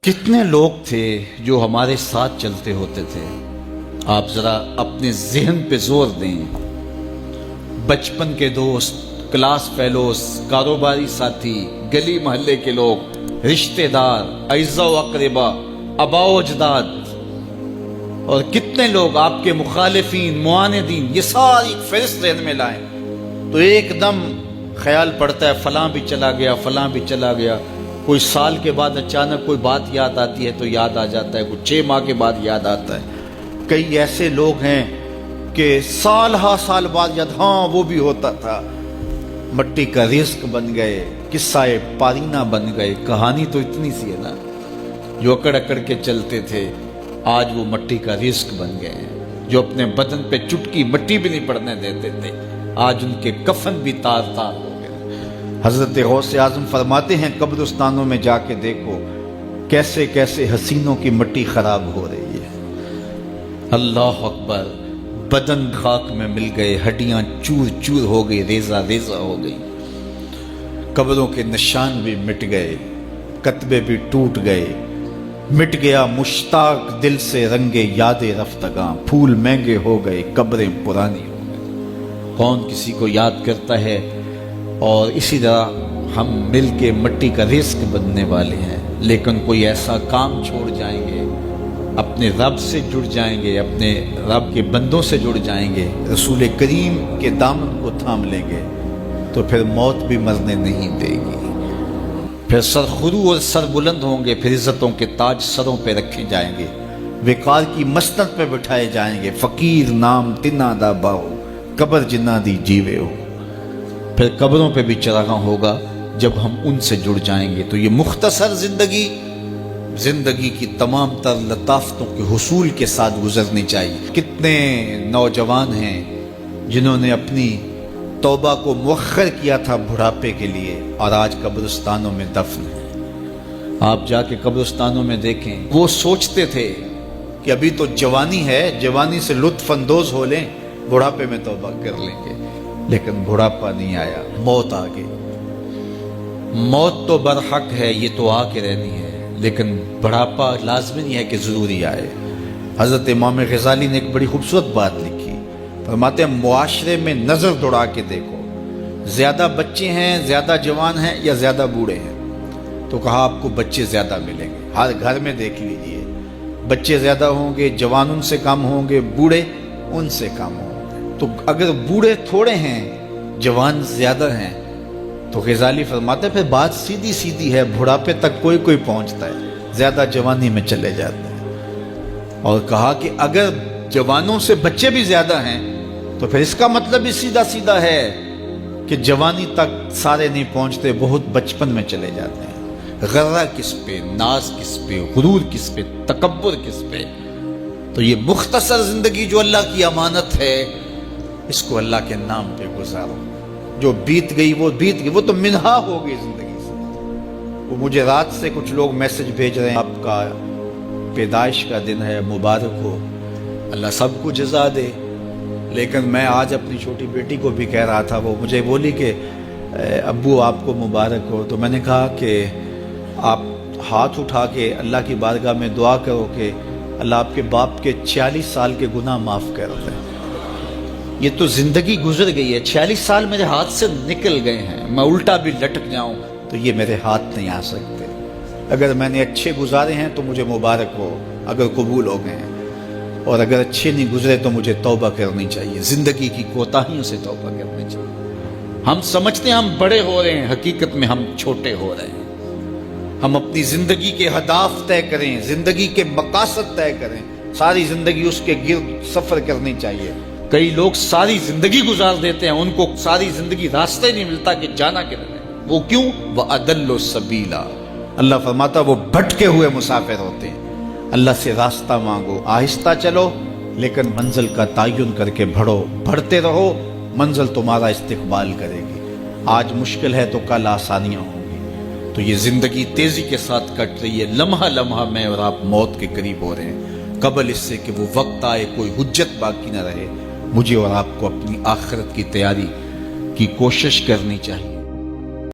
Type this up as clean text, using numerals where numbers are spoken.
کتنے لوگ تھے جو ہمارے ساتھ چلتے ہوتے تھے؟ آپ ذرا اپنے ذہن پہ زور دیں۔ بچپن کے دوست، کلاس فیلوز، کاروباری ساتھی، گلی محلے کے لوگ، رشتہ دار، اعزاء و اقربا، آباء و اجداد، اور کتنے لوگ آپ کے مخالفین، معاندین، یہ ساری فہرست ذہن میں لائیں تو ایک دم خیال پڑتا ہے فلاں بھی چلا گیا، فلاں بھی چلا گیا۔ کوئی سال کے بعد اچانک کوئی بات یاد آتی ہے تو یاد آ جاتا ہے، کوئی 6 ماہ کے بعد یاد آتا ہے۔ کئی ایسے لوگ ہیں کہ سال ہا سال بعد یاد، ہاں وہ بھی ہوتا تھا۔ مٹی کا رزق بن گئے، قصہ پارینہ بن گئے۔ کہانی تو اتنی سی ہے نا، جو اکڑ اکڑ کے چلتے تھے آج وہ مٹی کا رزق بن گئے ہیں۔ جو اپنے بدن پہ چٹکی مٹی بھی نہیں پڑنے دیتے تھے آج ان کے کفن بھی تار تار ہو گئے۔ حضرت غوث اعظم فرماتے ہیں قبرستانوں میں جا کے دیکھو کیسے کیسے حسینوں کی مٹی خراب ہو رہی ہے۔ اللہ اکبر، بدن خاک میں مل گئے، ہڈیاں چور چور ہو گئی، ریزہ ریزہ ہو گئی، قبروں کے نشان بھی مٹ گئے، کتبے بھی ٹوٹ گئے، مٹ گیا مشتاق دل سے رنگ یاد رفتگاں، پھول مہنگے ہو گئے، قبریں پرانی ہو گئی۔ کون کسی کو یاد کرتا ہے؟ اور اسی طرح ہم مل کے مٹی کا رزق بننے والے ہیں، لیکن کوئی ایسا کام چھوڑ جائیں گے، اپنے رب سے جڑ جائیں گے، اپنے رب کے بندوں سے جڑ جائیں گے، رسول کریم کے دامن کو تھام لیں گے تو پھر موت بھی مرنے نہیں دے گی۔ پھر سرخرو اور سر بلند ہوں گے، پھر عزتوں کے تاج سروں پہ رکھے جائیں گے، وقار کی مسند پہ بٹھائے جائیں گے۔ فقیر نام تنا دا باؤ، قبر جنہ دی جیوے ہو۔ پھر قبروں پہ بھی چراغاں ہوگا جب ہم ان سے جڑ جائیں گے۔ تو یہ مختصر زندگی کی تمام تر لطافتوں کے حصول کے ساتھ گزرنی چاہیے۔ کتنے نوجوان ہیں جنہوں نے اپنی توبہ کو مؤخر کیا تھا بڑھاپے کے لیے، اور آج قبرستانوں میں دفن ہیں۔ آپ جا کے قبرستانوں میں دیکھیں، وہ سوچتے تھے کہ ابھی تو جوانی ہے، جوانی سے لطف اندوز ہو لیں، بڑھاپے میں توبہ کر لیں گے، لیکن بڑھاپا نہیں آیا، موت آ گئی۔ موت تو برحق ہے، یہ تو آ کے رہنی ہے، لیکن بڑھاپا لازمی نہیں ہے کہ ضروری آئے۔ حضرت امام غزالی نے ایک بڑی خوبصورت بات لکھی، فرماتے ہیں معاشرے میں نظر دوڑا کے دیکھو، زیادہ بچے ہیں، زیادہ جوان ہیں یا زیادہ بوڑھے ہیں؟ تو کہا آپ کو بچے زیادہ ملیں گے۔ ہر گھر میں دیکھ لیجئے، بچے زیادہ ہوں گے، جوان ان سے کم ہوں گے، بوڑھے ان سے کم ہوں گے۔ تو اگر بوڑھے تھوڑے ہیں، جوان زیادہ ہیں، تو غزالی فرماتے ہیں پھر بات سیدھی سیدھی ہے، بڑھاپے تک کوئی کوئی پہنچتا ہے، زیادہ جوانی میں چلے جاتے ہیں۔ اور کہا کہ اگر جوانوں سے بچے بھی زیادہ ہیں تو پھر اس کا مطلب بھی سیدھا سیدھا ہے کہ جوانی تک سارے نہیں پہنچتے، بہت بچپن میں چلے جاتے ہیں۔ غرہ کس پہ، ناز کس پہ، غرور کس پہ، تکبر کس پہ؟ تو یہ مختصر زندگی جو اللہ کی امانت ہے، اس کو اللہ کے نام پہ گزارو۔ جو بیت گئی وہ بیت گئی، وہ تو منہا ہو گئی زندگی سے۔ وہ مجھے رات سے کچھ لوگ میسج بھیج رہے ہیں، آپ کا پیدائش کا دن ہے، مبارک ہو، اللہ سب کو جزا دے۔ لیکن میں آج اپنی چھوٹی بیٹی کو بھی کہہ رہا تھا، وہ مجھے بولی کہ ابو آپ کو مبارک ہو۔ تو میں نے کہا کہ آپ ہاتھ اٹھا کے اللہ کی بارگاہ میں دعا کرو کہ اللہ آپ کے باپ کے 46 سال کے گناہ معاف کر دے۔ یہ تو زندگی گزر گئی ہے، 46 سال میرے ہاتھ سے نکل گئے ہیں، میں الٹا بھی لٹک جاؤں تو یہ میرے ہاتھ نہیں آ سکتے۔ اگر میں نے اچھے گزارے ہیں تو مجھے مبارک ہو، اگر قبول ہو گئے ہیں، اور اگر اچھے نہیں گزرے تو مجھے توبہ کرنی چاہیے، زندگی کی کوتاہیوں سے توبہ کرنی چاہیے۔ ہم سمجھتے ہیں ہم بڑے ہو رہے ہیں، حقیقت میں ہم چھوٹے ہو رہے ہیں۔ ہم اپنی زندگی کے اہداف طے کریں، زندگی کے مقاصد طے کریں، ساری زندگی اس کے گرد سفر کرنی چاہیے۔ کئی لوگ ساری زندگی گزار دیتے ہیں، ان کو ساری زندگی راستے نہیں ملتا کہ جانا کدھر ہے۔ وہ کیوں؟ وَأَضَلُّ السَّبِيلَ، اللہ فرماتا وہ بھٹکے ہوئے مسافر ہوتے ہیں۔ اللہ سے راستہ مانگو، آہستہ چلو، لیکن منزل کا تعین کر کے بڑھو، بڑھتے رہو، منزل تمہارا استقبال کرے گی۔ آج مشکل ہے تو کل آسانیاں ہوں گی۔ تو یہ زندگی تیزی کے ساتھ کٹ رہی ہے، لمحہ لمحہ میں اور آپ موت کے قریب ہو رہے ہیں۔ قبل اس سے کہ وہ وقت آئے کوئی حجت باقی نہ رہے، مجھے اور آپ کو اپنی آخرت کی تیاری کی کوشش کرنی چاہیے۔